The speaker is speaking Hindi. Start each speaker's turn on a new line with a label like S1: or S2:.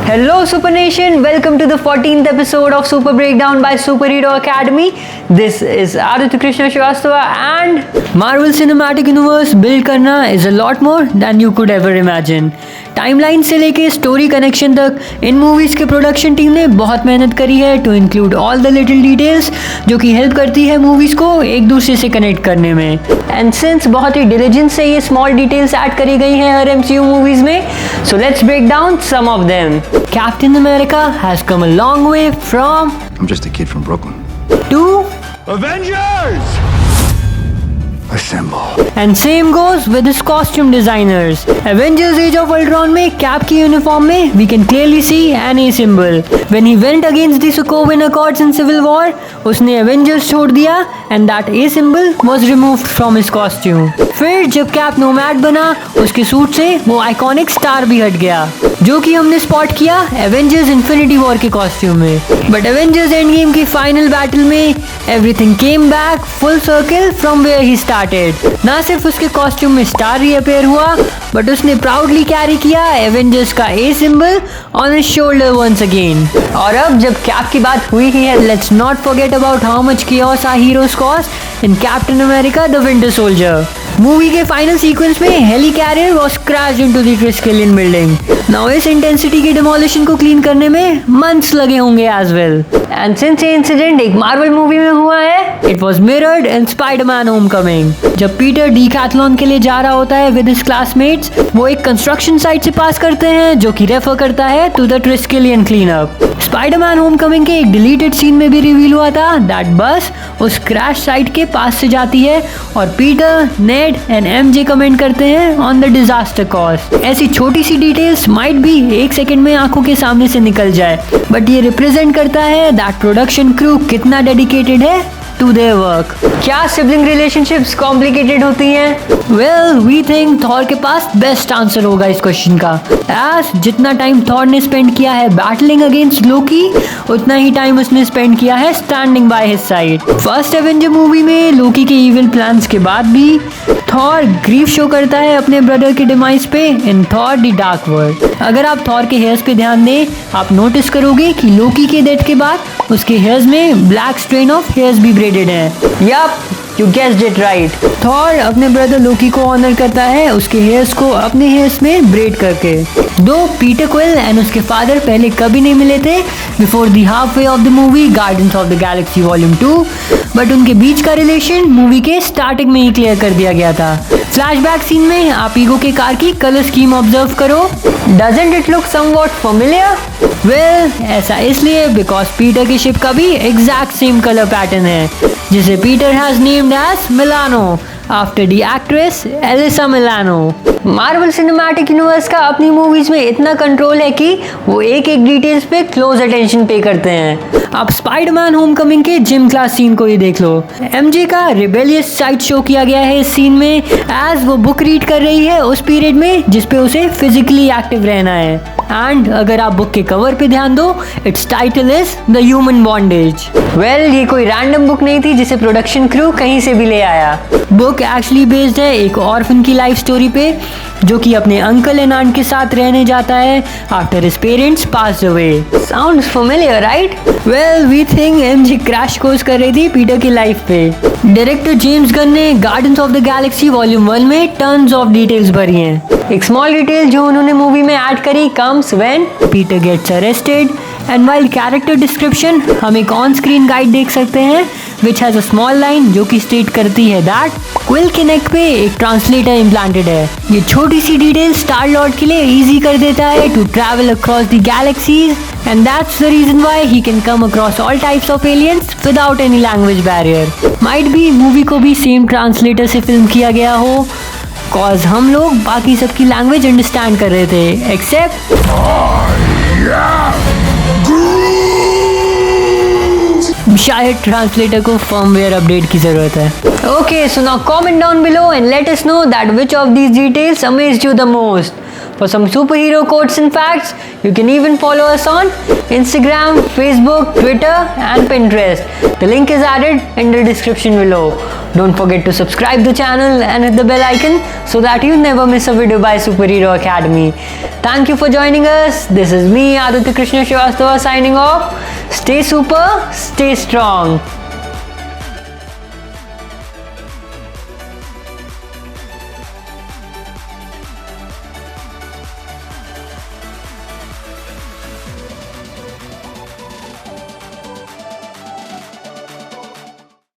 S1: Hello Super Nation, welcome to the 14th episode of Super Breakdown by Superhero Academy. This is Aditya Krishna Shrivastava and Marvel Cinematic Universe build करना is a lot more than you could ever imagine. Timeline से लेके स्टोरी कनेक्शन तक इन मूवीज़ के प्रोडक्शन टीम ने बहुत मेहनत करी है to include all the little details जो कि हेल्प करती है मूवीज़ को एक दूसरे से कनेक्ट करने में. एंड सिंस बहुत ही डिलीजेंस से ये स्मॉल डिटेल्स ऐड करी गई हैं हर MCU मूवीज़ में, so let's break down some of them. Captain America has come a long way from
S2: I'm just a kid from Brooklyn.
S1: To
S2: Avengers! Assemble.
S1: And same goes with his costume designers. Avengers Age of Ultron में कैप की यूनिफॉर्म में we can clearly see an A symbol. When he went against the Sokovia Accords in Civil War, उसने Avengers छोड़ दिया and that A symbol was removed from his costume. फिर जब कैप नोमैड बना, उसके सूट से वो आइकॉनिक स्टार भी हट गया, जो कि हमने स्पॉट किया Avengers Infinity War के कॉस्ट्यूम में. बट Avengers Endgame की फाइनल बैटल में everything came back full circle from where he started. ना सिर्फ उसके कॉस्ट्यूम में स्टार रीअपेयर हुआ, बट उसने प्राउडली कैरी किया एवेंजर्स का a symbol on his shoulder once again. और अब जब कैप की बात हुई ही है, let's not forget about how much chaos our heroes caused in Captain America the Winter Soldier. Movie के फाइनल सीक्वेंस में helicarrier was crashed into the Triskelion building. Now इस इंटेंसिटी की डिमोलिशन को क्लीन करने में मंथ्स लगे होंगे एज वेल. एंड सिंस ये इंसिडेंट एक मार्वल मूवी में हुआ है, it was mirrored in Spiderman Homecoming. जब पीटर डीकैथलॉन के लिए जा रहा होता है विद हिज क्लासमेट्स, वो एक कंस्ट्रक्शन साइट से पास करते हैं जो कि रेफर करता है to the Triskelion clean up. Spiderman Homecoming के एक डिलीटेड सीन में भी रिवील हुआ था दैट बस उस क्रैश साइट के पास से जाती है और Peter, Ned and MJ comment करते हैं ऑन द डिजास्टर कॉज. ऐसी छोटी सी डिटेल्स माइट भी एक सेकंड में आंखों के सामने से निकल जाए, बट ये रिप्रेजेंट करता है दैट प्रोडक्शन क्रू कितना डेडिकेटेड है टू देयर वर्क. क्या सिबलिंग रिलेशनशिप्स कॉम्प्लिकेटेड होती हैं? वेल वी थिंक थॉर के पास बेस्ट आंसर होगा इस क्वेश्चन का. एज जितना टाइम थॉर ने स्पेंड किया है बैटलिंग अगेंस्ट लोकी, उतना ही टाइम उसने स्पेंड किया है standing by his side. First Avenger movie में लोकी के इविल प्लान्स के बाद भी थॉर ग्रीफ शो करता है अपने ब्रदर के डिमाइस पे इन थॉर द डार्क वर्ल्ड. अगर आप थॉर के हेयर्स पे ध्यान दें, आप नोटिस करोगे कि लोकी के डेथ के बाद उसके हेयर्स में ब्लैक स्ट्रेन ऑफ हेयर्स भी ब्रेडेड है. Yup, You guessed it right. Thor अपने ब्रदर लोकी को ऑनर करता है उसके हेयर्स को अपने हेयर्स में ब्रेड करके. दो पीटर क्विल एंड उसके फादर पहले कभी नहीं मिले थे before the half way of the movie guardians of the Galaxy volume 2, but उनके बीच का रिलेशन मूवी के स्टार्टिंग में ही क्लियर कर दिया गया था. फ्लैशबैक सीन में आप ईगो के कार की कलर स्कीम ऑब्जर्व करो. Doesn't it look somewhat familiar? Well, ऐसा इसलिए बिकॉज पीटर की शिप का भी एग्जैक्ट सेम कलर पैटर्न है, जिसे Peter has named as Milano after the actress Alyssa Milano. Marvel cinematic universe का अपनी मूवीज में इतना कंट्रोल है कि वो एक एक डिटेल्स पे क्लोज अटेंशन पे करते हैं. आप स्पाइडरमैन होमकमिंग के जिम क्लास सीन को ही देख लो. MJ का रिबेलियस साइड शो किया गया है इस सीन में एज वो बुक रीड कर रही है उस पीरियड में जिसपे उसे फिजिकली एक्टिव रहना है. एंड अगर आप बुक के कवर पे ध्यान दो, it's title is the human bondage. Well, ये कोई रैंडम बुक नहीं थी जिसे प्रोडक्शन क्रू कहीं से भी ले आया. बुक एक्चुअली बेस्ड है एक ऑर्फन की लाइफ स्टोरी पे जो कि अपने अंकल एंड आंट के साथ रहने जाता है after his parents pass away. Sounds familiar right? Well, we think MJ crash course कर रही थी पीटर की लाइफ पे. डायरेक्टर जेम्स गन ने Guardians of the Galaxy volume 1 में टन्स ऑफ डिटेल्स भरी हैं. एक स्मॉल डिटेल जो उन्होंने मूवी में ऐड करी comes when Peter gets arrested. And while character description हम एक ऑन स्क्रीन गाइड देख सकते हैं which has a small line जो कि स्टेट करती है दैट क्विल के नेक पे एक ट्रांसलेटर इम्प्लांटेड है. ये छोटी सी डिटेल स्टार लॉर्ड के लिए इजी कर देता है to travel across the galaxies, and that's the reason why he can come across all types of aliens without any language barrier. Might be movie को भी सेम ट्रांसलेटर से फिल्म किया गया हो, कॉज हम लोग बाकी सबकी लैंग्वेज अंडरस्टैंड कर रहे थे एक्सेप्ट शायद ट्रांसलेटर को फर्मवेयर अपडेट की जरूरत है. Okay, so now comment down below and let us know that which of these details amazed you the most. For some superhero quotes and facts, you can even follow us on Instagram, Facebook, Twitter and Pinterest. The link is added in the description below. Don't forget to subscribe the channel and hit the bell icon so that you never miss a video by Superhero Academy. Thank you for joining us. This is me, Aditya Krishna Srivastava, signing off. Stay super, stay strong.